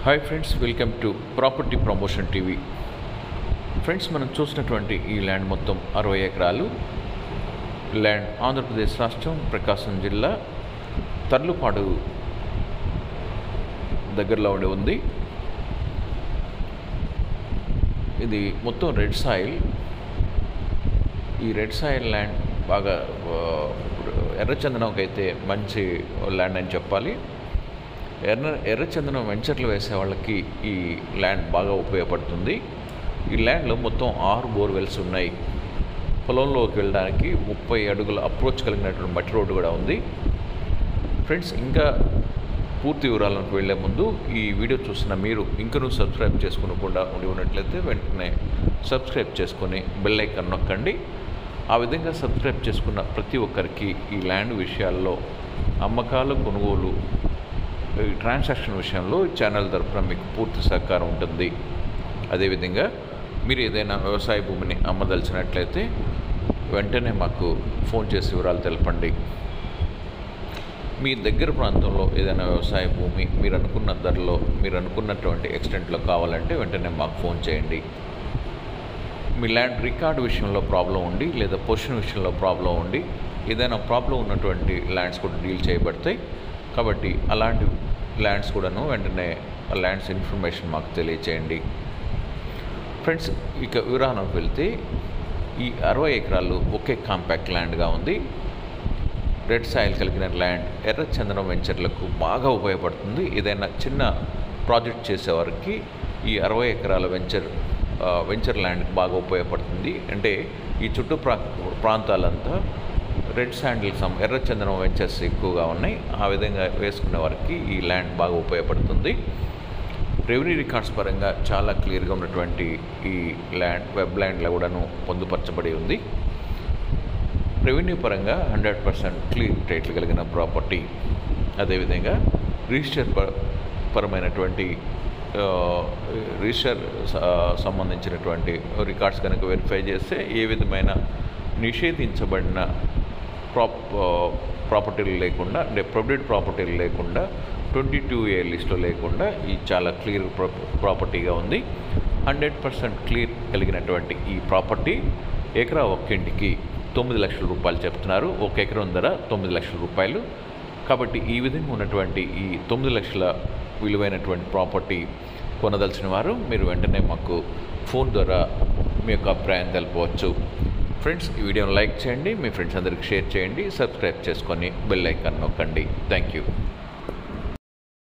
Hi friends, welcome to property promotion TV. Friends, మనం చూసినటువంటి ఈ ల్యాండ్ మొత్తం 60 ఎకరాలు ల్యాండ్ ఆంధ్రప్రదేశ్ రాష్ట్రం ప్రకాశం జిల్లా తర్లుపాడు దగ్గరలో ఉంది. ఇది మొత్తం రెడ్ సాయిల్. ఈ రెడ్ సాయిల్ ల్యాండ్ బాగా ఎర్రచందనంకి అయితే మంచి ల్యాండ్ అని చెప్పాలి. ఎర్రచందనం వెంచర్లు వేసే వాళ్ళకి ఈ ల్యాండ్ బాగా ఉపయోగపడుతుంది. ఈ ల్యాండ్లో మొత్తం 6 బోర్వెల్స్ ఉన్నాయి. పొలంలోకి వెళ్ళడానికి 30 అడుగుల అప్రోచ్ కలిగినటువంటి మట్టి రోడ్డు కూడా ఉంది. ఫ్రెండ్స్, ఇంకా పూర్తి వివరాలకు వెళ్లే ముందు ఈ వీడియో చూస్తున్న మీరు ఇంకనూ సబ్స్క్రైబ్ చేసుకోకుండా ఉన్నట్లయితే వెంటనే సబ్స్క్రైబ్ చేసుకొని బెల్ ఐకాన్ నొక్కండి. ఆ విధంగా సబ్స్క్రైబ్ చేసుకున్న ప్రతి ఒక్కరికి ఈ ల్యాండ్ విషయాల్లో, అమ్మకాలు, కొనుగోలు, ఈ ట్రాన్సాక్షన్ విషయంలో ఛానల్ తరఫున మీకు పూర్తి సహకారం ఉంటుంది. అదేవిధంగా మీరు ఏదైనా వ్యవసాయ భూమిని అమ్మదలిచినట్లయితే వెంటనే మాకు ఫోన్ చేసి వివరాలు తెలపండి. మీ దగ్గర ప్రాంతంలో ఏదైనా వ్యవసాయ భూమి మీరు అనుకున్న ధరలో, మీరు అనుకున్నటువంటి ఎక్స్టెంట్లో కావాలంటే వెంటనే మాకు ఫోన్ చేయండి. మీ ల్యాండ్ రికార్డు విషయంలో ప్రాబ్లం ఉండి లేదా పొజిషన్ విషయంలో ప్రాబ్లం ఉండి ఏదైనా ప్రాబ్లం ఉన్నటువంటి ల్యాండ్స్ కూడా డీల్ చేయబడతాయి. కాబట్టి అలాంటి ల్యాండ్స్ కూడాను వెంటనే ఆ ల్యాండ్స్ ఇన్ఫర్మేషన్ మాకు తెలియచేయండి. ఫ్రెండ్స్, ఇక వివరాలకు వెళ్తే ఈ 60 ఎకరాలు ఒకే కాంపాక్ట్ ల్యాండ్గా ఉంది. రెడ్ సాయిల్ కలిగిన ల్యాండ్ ఎర్రచందనం వెంచర్లకు బాగా ఉపయోగపడుతుంది. ఏదైనా చిన్న ప్రాజెక్ట్ చేసేవారికి ఈ 60 ఎకరాల వెంచర్ ల్యాండ్ బాగా ఉపయోగపడుతుంది. అంటే ఈ చుట్టూ ప్రాంతాలంతా రెడ్ శాండిల్ ఎర్రచందనం వెంచర్స్ ఎక్కువగా ఉన్నాయి. ఆ విధంగా వేసుకునే వారికి ఈ ల్యాండ్ బాగా ఉపయోగపడుతుంది. రెవెన్యూ రికార్డ్స్ పరంగా చాలా క్లియర్గా ఉన్నటువంటి ఈ ల్యాండ్ వెబ్ ల్యాండ్లో కూడాను పొందుపరచబడి ఉంది. రెవెన్యూ పరంగా 100% క్లీన్ టైటిల్ కలిగిన ప్రాపర్టీ. అదేవిధంగా రిజిస్టర్ పరమైనటువంటి రిజిస్టర్ సంబంధించినటువంటి రికార్డ్స్ కనుక వెరిఫై చేస్తే ఏ విధమైన నిషేధించబడిన ప్రాపర్టీలు లేకుండా, అంటే ప్రొబిటెడ్ ప్రాపర్టీలు లేకుండా, 22A లిస్టులో లేకుండా ఈ చాలా క్లియర్ ప్రాపర్టీగా ఉంది. 100% క్లియర్ కలిగినటువంటి ఈ ప్రాపర్టీ ఎకరా ఒక్కింటికి 9 లక్షల రూపాయలు చెప్తున్నారు. ఒక ఎకరం ధర 9 లక్షల రూపాయలు. కాబట్టి ఈ విధంగా ఉన్నటువంటి ఈ 9 లక్షల విలువైనటువంటి ప్రాపర్టీ కొనదలిచిన వారు మీరు వెంటనే మాకు ఫోన్ ద్వారా మీ యొక్క అభిప్రాయం తెలపవచ్చు. ఫ్రెండ్స్, ఈ వీడియోని లైక్ చేయండి, మీ ఫ్రెండ్స్ అందరికి షేర్ చేయండి, సబ్స్క్రైబ్ చేసుకొని బెల్ ఐకాన్ నొక్కండి. Thank you.